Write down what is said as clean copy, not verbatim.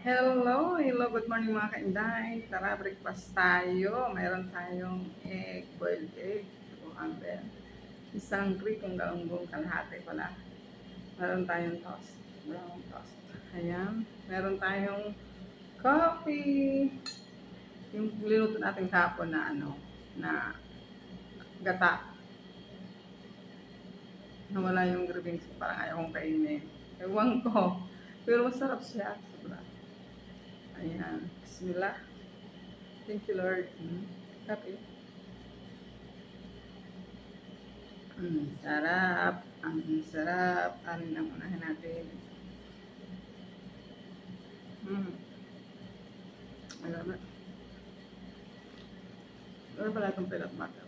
Hello, good morning mga kainday. Tara, breakfast tayo. Mayroon tayong boiled egg, cucumber, isang cream kung galunggong kalahati pala. Meron tayong toast, brown toast. Ayan. Meron tayong coffee. Yung liluto natin kahapon na na gata. Nawala yung gravings ko, parang ayaw kong kainin. Ewan ko. Pero masarap siya. Sobra. Ayan. Bismillah. Thank you, Lord. Kape. Ang sarap. Ang sarap. Ano na unahin natin? Alam na. Ano pala itong peanut butter?